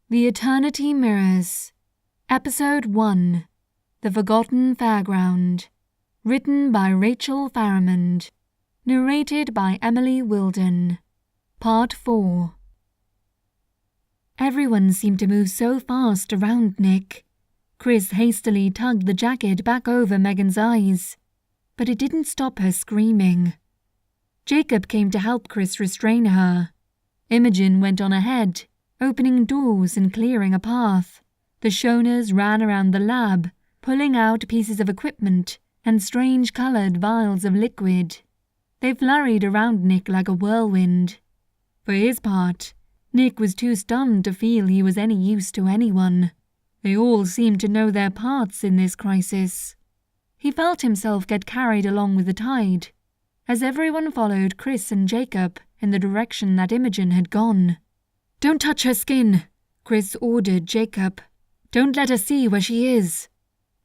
The Eternity Mirrors. Episode 1. The Forgotten Fairground. Written by Rachael Farrimond. Narrated by Emily Wilden. Part 4. Everyone seemed to move so fast around Nick. Chris hastily tugged the jacket back over Megan's eyes, but it didn't stop her screaming. Jacob came to help Chris restrain her. Imogen went on ahead, opening doors and clearing a path. The Shoners ran around the lab, pulling out pieces of equipment and strange-coloured vials of liquid. They flurried around Nick like a whirlwind. For his part, Nick was too stunned to feel he was any use to anyone. They all seemed to know their parts in this crisis. He felt himself get carried along with the tide, as everyone followed Chris and Jacob in the direction that Imogen had gone. "Don't touch her skin," Chris ordered Jacob. "Don't let her see where she is."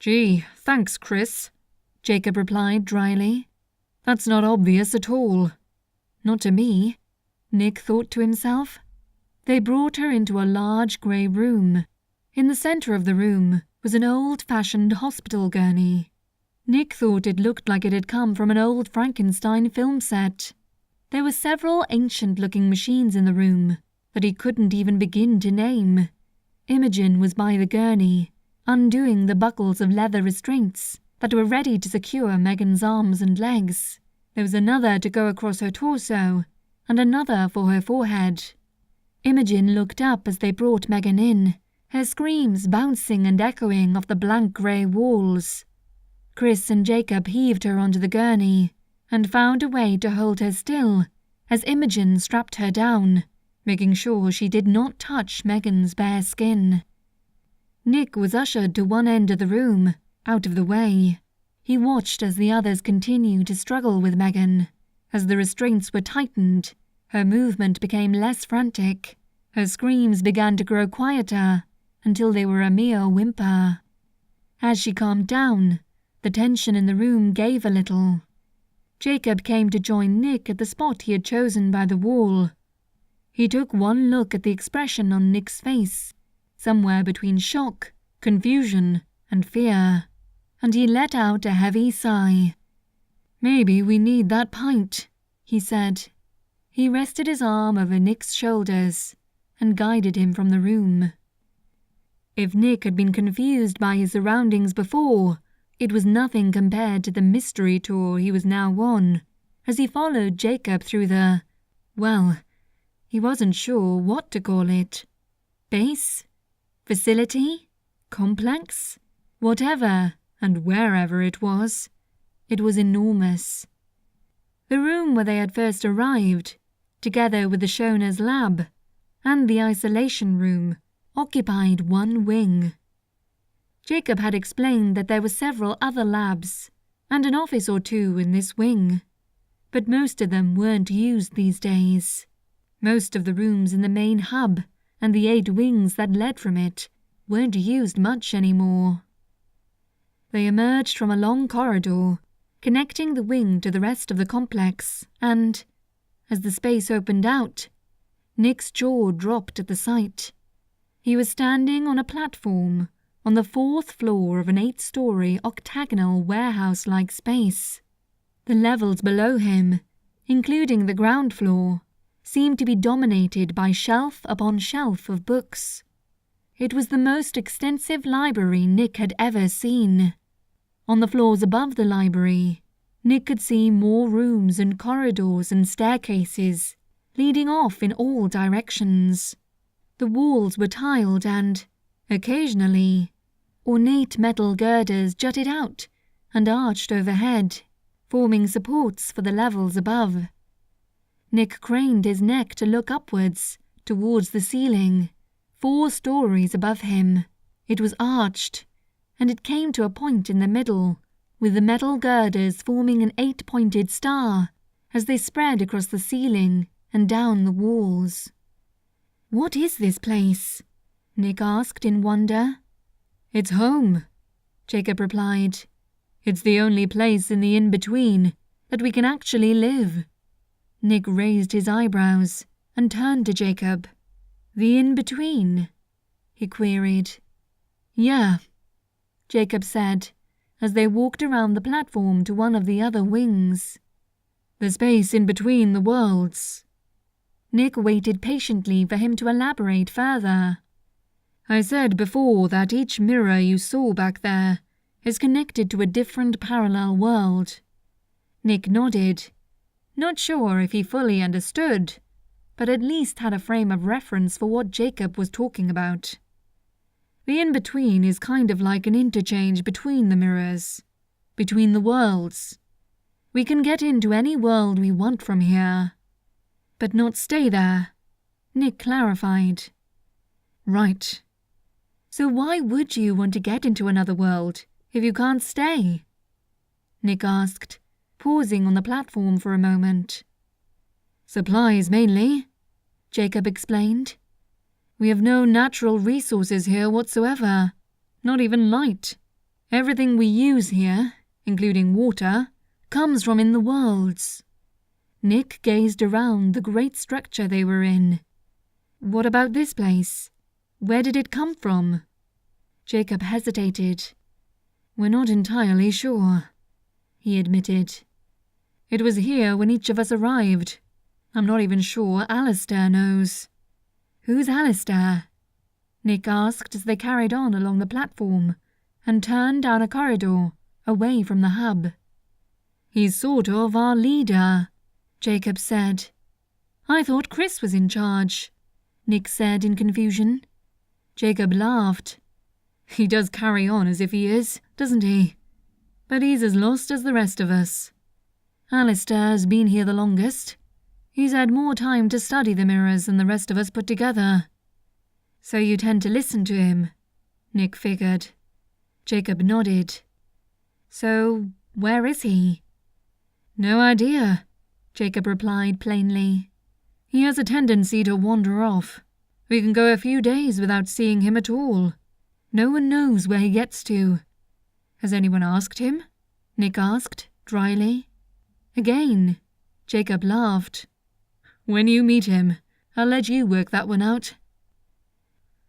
"Gee, thanks, Chris," Jacob replied dryly. "That's not obvious at all." "Not to me," Nick thought to himself. They brought her into a large grey room. In the centre of the room was an old-fashioned hospital gurney. Nick thought it looked like it had come from an old Frankenstein film set. There were several ancient-looking machines in the room that he couldn't even begin to name. Imogen was by the gurney, undoing the buckles of leather restraints that were ready to secure Megan's arms and legs. There was another to go across her torso, and another for her forehead. Imogen looked up as they brought Megan in, her screams bouncing and echoing off the blank grey walls. Chris and Jacob heaved her onto the gurney and found a way to hold her still as Imogen strapped her down, making sure she did not touch Megan's bare skin. Nick was ushered to one end of the room, out of the way. He watched as the others continued to struggle with Megan. As the restraints were tightened, her movement became less frantic. Her screams began to grow quieter until they were a mere whimper. As she calmed down, the tension in the room gave a little. Jacob came to join Nick at the spot he had chosen by the wall. He took one look at the expression on Nick's face, somewhere between shock, confusion, and fear, and he let out a heavy sigh. "Maybe we need that pint," he said. He rested his arm over Nick's shoulders and guided him from the room. If Nick had been confused by his surroundings before, it was nothing compared to the mystery tour he was now on, as he followed Jacob through the, well, he wasn't sure what to call it. Base? Facility? Complex? Whatever and wherever it was enormous. The room where they had first arrived, together with the Shoners' lab and the isolation room, occupied one wing. Jacob had explained that there were several other labs and an office or two in this wing, but most of them weren't used these days. Most of the rooms in the main hub and the 8 wings that led from it weren't used much anymore. They emerged from a long corridor, connecting the wing to the rest of the complex, and, as the space opened out, Nick's jaw dropped at the sight. He was standing on a platform on the 4th floor of an 8-story octagonal warehouse-like space. The levels below him, including the ground floor, seemed to be dominated by shelf upon shelf of books. It was the most extensive library Nick had ever seen. On the floors above the library, Nick could see more rooms and corridors and staircases, leading off in all directions. The walls were tiled and, occasionally, ornate metal girders jutted out and arched overhead, forming supports for the levels above. Nick craned his neck to look upwards, towards the ceiling, 4 stories above him. It was arched, and it came to a point in the middle, with the metal girders forming an 8-pointed star as they spread across the ceiling and down the walls. "What is this place?" Nick asked in wonder. "It's home," Jacob replied. "It's the only place in the in-between that we can actually live." Nick raised his eyebrows and turned to Jacob. "The in-between?" he queried. Yeah, Jacob said, as they walked around the platform to one of the other wings. The space in between the worlds. Nick waited patiently for him to elaborate further. I said before that each mirror you saw back there is connected to a different parallel world. Nick nodded, not sure if he fully understood, but at least had a frame of reference for what Jacob was talking about. The in-between is kind of like an interchange between the mirrors, between the worlds. We can get into any world we want from here, but not stay there, Nick clarified. Right. So why would you want to get into another world if you can't stay? Nick asked, pausing on the platform for a moment. Supplies mainly, Jacob explained. We have no natural resources here whatsoever, not even light. Everything we use here, including water, comes from in the worlds. Nick gazed around the great structure they were in. What about this place? Where did it come from? Jacob hesitated. We're not entirely sure, he admitted. It was here when each of us arrived. I'm not even sure Alistair knows. Who's Alistair? Nick asked as they carried on along the platform and turned down a corridor away from the hub. He's sort of our leader, Jacob said. I thought Chris was in charge, Nick said in confusion. Jacob laughed. He does carry on as if he is, doesn't he? But he's as lost as the rest of us. Alistair's been here the longest. He's had more time to study the mirrors than the rest of us put together. So you tend to listen to him, Nick figured. Jacob nodded. So, where is he? No idea, Jacob replied plainly. He has a tendency to wander off. We can go a few days without seeing him at all. No one knows where he gets to. Has anyone asked him? Nick asked, dryly. Again, Jacob laughed. When you meet him, I'll let you work that one out.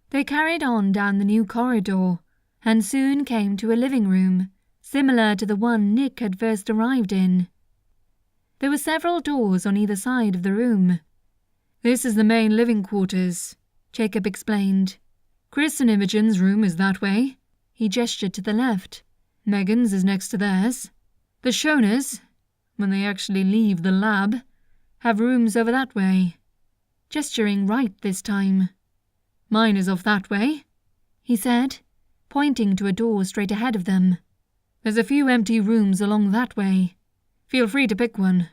They carried on down the new corridor and soon came to a living room, similar to the one Nick had first arrived in. There were several doors on either side of the room. This is the main living quarters, Jacob explained. Chris and Imogen's room is that way. He gestured to the left. Megan's is next to theirs. The Shoners, when they actually leave the lab, have rooms over that way. Gesturing right this time. Mine is off that way, he said, pointing to a door straight ahead of them. There's a few empty rooms along that way. Feel free to pick one.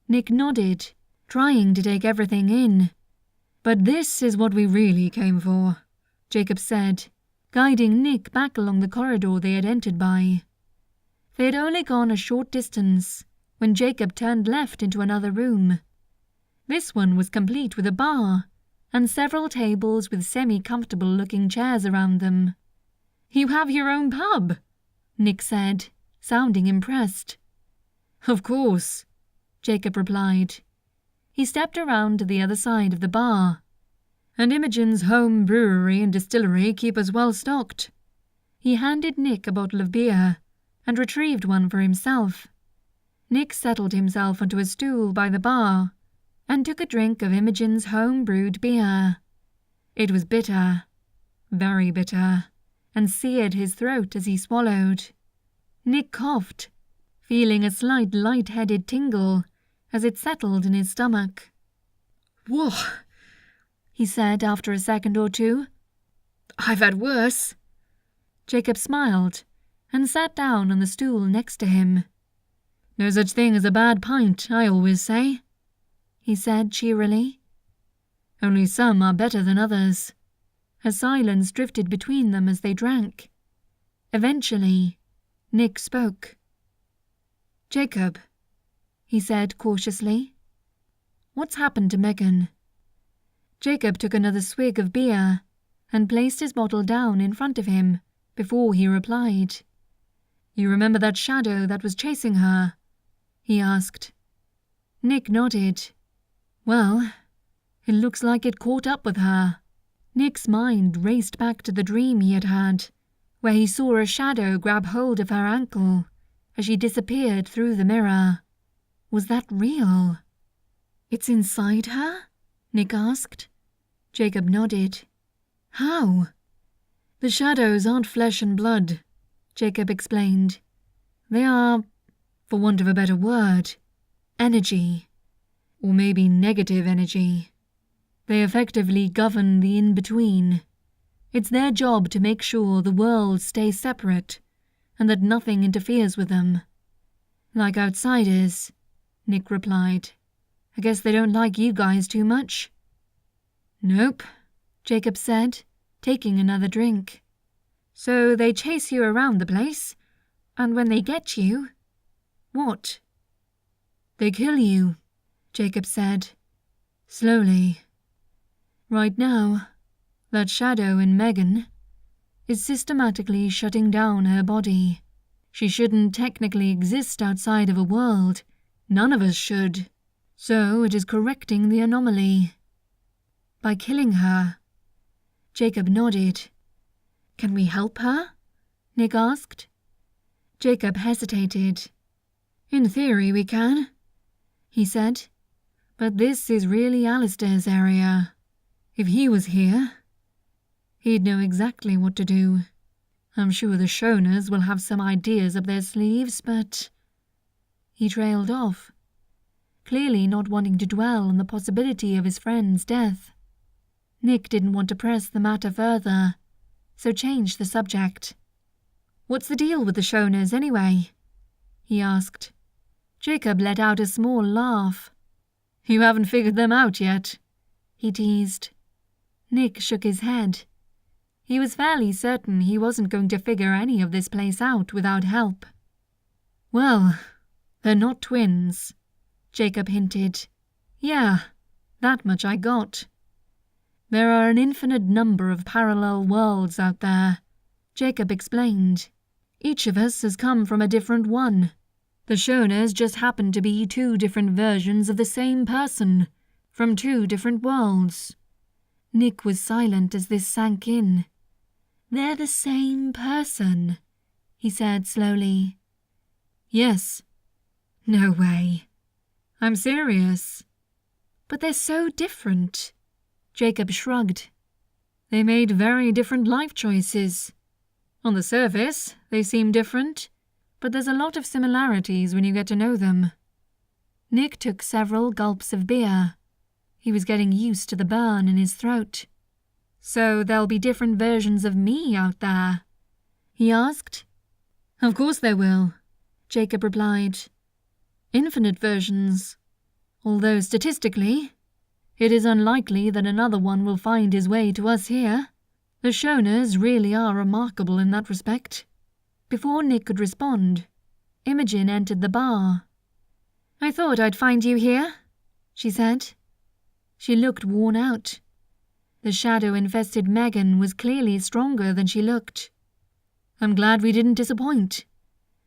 Nick nodded, trying to take everything in. But this is what we really came for, Jacob said, guiding Nick back along the corridor they had entered by. They had only gone a short distance when Jacob turned left into another room. This one was complete with a bar and several tables with semi-comfortable-looking chairs around them. You have your own pub, Nick said, sounding impressed. Of course, Jacob replied. He stepped around to the other side of the bar. And Imogen's home brewery and distillery keep us well stocked. He handed Nick a bottle of beer and retrieved one for himself. Nick settled himself onto a stool by the bar and took a drink of Imogen's home-brewed beer. It was bitter, very bitter, and seared his throat as he swallowed. Nick coughed, feeling a slight light-headed tingle as it settled in his stomach. Whoa, he said after a second or two. I've had worse. Jacob smiled and sat down on the stool next to him. No such thing as a bad pint, I always say, he said cheerily. Only some are better than others. A silence drifted between them as they drank. Eventually, Nick spoke. Jacob, he said cautiously. What's happened to Megan? Jacob took another swig of beer and placed his bottle down in front of him before he replied. You remember that shadow that was chasing her? He asked. Nick nodded. Well, it looks like it caught up with her. Nick's mind raced back to the dream he had had, where he saw a shadow grab hold of her ankle as she disappeared through the mirror. Was that real? "It's inside her?" Nick asked. Jacob nodded. "How?" "The shadows aren't flesh and blood," Jacob explained. "They are, for want of a better word, energy. Or maybe negative energy. They effectively govern the in-between. It's their job to make sure the worlds stay separate and that nothing interferes with them." "Like outsiders," Nick replied. "I guess they don't like you guys too much." "Nope," Jacob said, taking another drink. "So they chase you around the place, and when they get you, what?" "They kill you," Jacob said, slowly. "Right now, that shadow in Megan is systematically shutting down her body. She shouldn't technically exist outside of a world. None of us should. So it is correcting the anomaly. By killing her." Jacob nodded. "Can we help her?" Nick asked. Jacob hesitated. "In theory we can," he said. "But this is really Alistair's area. If he was here, he'd know exactly what to do. I'm sure the Shoners will have some ideas up their sleeves, but—" He trailed off, clearly not wanting to dwell on the possibility of his friend's death. Nick didn't want to press the matter further, so changed the subject. "What's the deal with the Shoners, anyway?" he asked. Jacob let out a small laugh. "You haven't figured them out yet," he teased. Nick shook his head. He was fairly certain he wasn't going to figure any of this place out without help. "Well, they're not twins," Jacob hinted. "Yeah, that much I got. There are an infinite number of parallel worlds out there," Jacob explained. "Each of us has come from a different one. The Shoners just happen to be two different versions of the same person, from two different worlds." Nick was silent as this sank in. "They're the same person," he said slowly. "Yes." "No way." "I'm serious." "But they're so different." Jacob shrugged. "They made very different life choices. On the surface, they seem different, but there's a lot of similarities when you get to know them." Nick took several gulps of beer. He was getting used to the burn in his throat. "So there'll be different versions of me out there?" he asked. "Of course there will," Jacob replied. "Infinite versions. Although statistically, it is unlikely that another one will find his way to us here. The Shoners really are remarkable in that respect." Before Nick could respond, Imogen entered the bar. "I thought I'd find you here," she said. She looked worn out. The shadow-infested Megan was clearly stronger than she looked. "I'm glad we didn't disappoint,"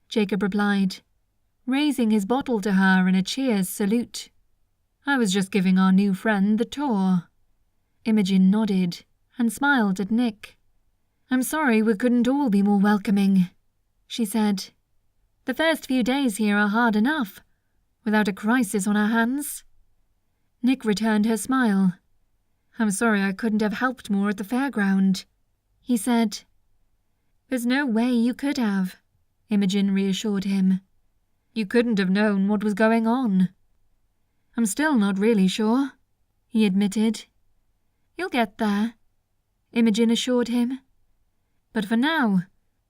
Jacob replied, raising his bottle to her in a cheers salute. "I was just giving our new friend the tour." Imogen nodded and smiled at Nick. "I'm sorry we couldn't all be more welcoming," she said. "The first few days here are hard enough, without a crisis on our hands." Nick returned her smile. "I'm sorry I couldn't have helped more at the Fairground," he said. "There's no way you could have," Imogen reassured him. "You couldn't have known what was going on." "I'm still not really sure," he admitted. "You'll get there," Imogen assured him. "But for now,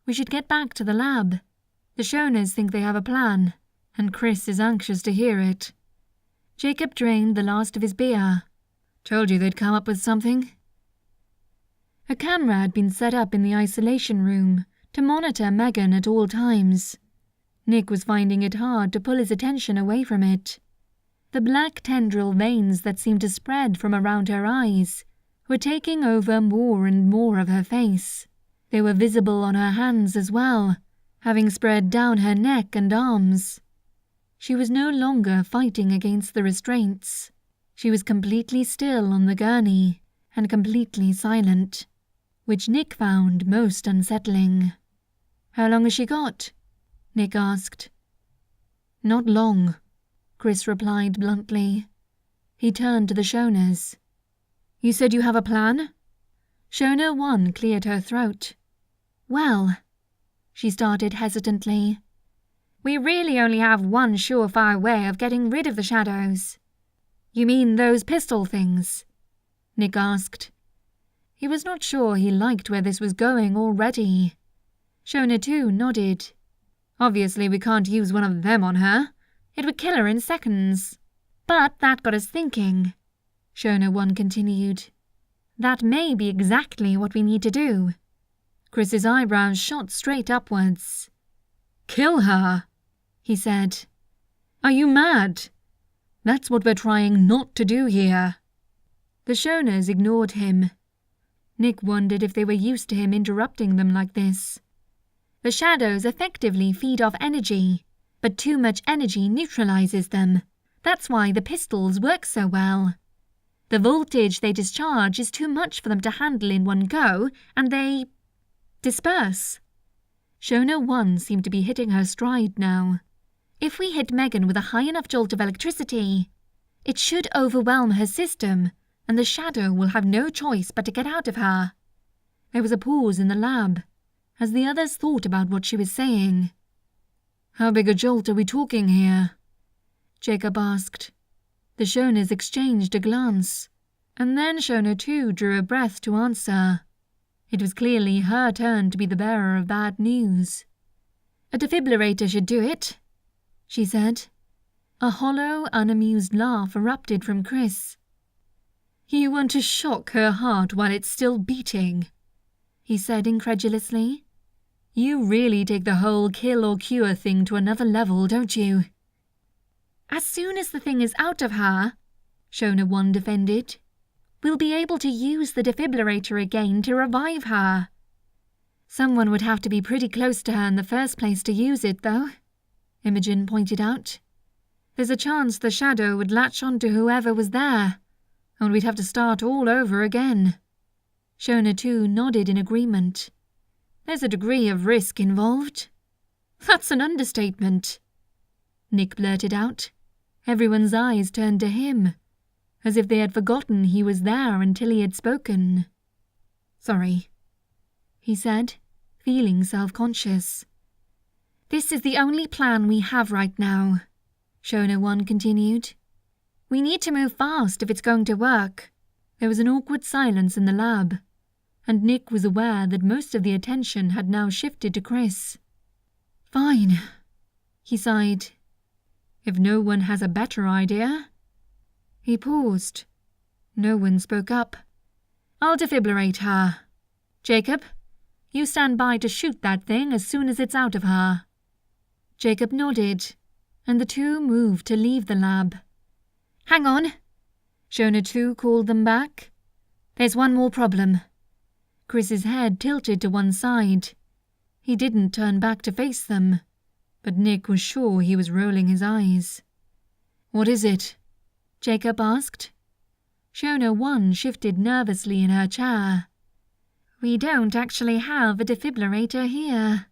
we should get back to the lab. The Shoners think they have a plan, and Chris is anxious to hear it." Jacob drained the last of his beer. "Told you they'd come up with something." A camera had been set up in the isolation room to monitor Megan at all times. Nick was finding it hard to pull his attention away from it. The black tendril veins that seemed to spread from around her eyes were taking over more and more of her face. They were visible on her hands as well, having spread down her neck and arms. She was no longer fighting against the restraints. She was completely still on the gurney, and completely silent, which Nick found most unsettling. "How long has she got?" Nick asked. "Not long," Chris replied bluntly. He turned to the Shonas. "You said you have a plan?" Shona 1 cleared her throat. "Well," she started hesitantly, "we really only have one surefire way of getting rid of the shadows." "You mean those pistol things?" Nick asked. He was not sure he liked where this was going already. Shona 2 nodded. "Obviously we can't use one of them on her. It would kill her in seconds. But that got us thinking," Shona 1 continued. "That may be exactly what we need to do." Chris's eyebrows shot straight upwards. "Kill her?" he said. "Are you mad? That's what we're trying not to do here." The Shonas ignored him. Nick wondered if they were used to him interrupting them like this. The shadows effectively feed off energy, but too much energy neutralizes them. That's why the pistols work so well. The voltage they discharge is too much for them to handle in one go, and they disperse. Shona 1 seemed to be hitting her stride now. "If we hit Megan with a high enough jolt of electricity, it should overwhelm her system, and the shadow will have no choice but to get out of her." There was a pause in the lab, as the others thought about what she was saying. "How big a jolt are we talking here?" Jacob asked. The Shonas exchanged a glance, and then Shona 2 drew a breath to answer. It was clearly her turn to be the bearer of bad news. "A defibrillator should do it," she said. A hollow, unamused laugh erupted from Chris. "You want to shock her heart while it's still beating," he said incredulously. "You really take the whole kill or cure thing to another level, don't you?" "As soon as the thing is out of her," Shona 1 defended, "we'll be able to use the defibrillator again to revive her." "Someone would have to be pretty close to her in the first place to use it, though," Imogen pointed out. "There's a chance the shadow would latch on to whoever was there, and we'd have to start all over again." Shona 2 nodded in agreement. "There's a degree of risk involved." "That's an understatement," Nick blurted out. Everyone's eyes turned to him, as if they had forgotten he was there until he had spoken. "Sorry," he said, feeling self-conscious. "This is the only plan we have right now," Shona 1 continued. "We need to move fast if it's going to work." There was an awkward silence in the lab, and Nick was aware that most of the attention had now shifted to Chris. "Fine," he sighed. "If no one has a better idea." He paused. No one spoke up. "I'll defibrillate her. Jacob, you stand by to shoot that thing as soon as it's out of her." Jacob nodded, and the two moved to leave the lab. "Hang on," Shona 2 called them back. "There's one more problem." Chris's head tilted to one side. He didn't turn back to face them, but Nick was sure he was rolling his eyes. "What is it?" Jacob asked. Shona 1 shifted nervously in her chair. "We don't actually have a defibrillator here."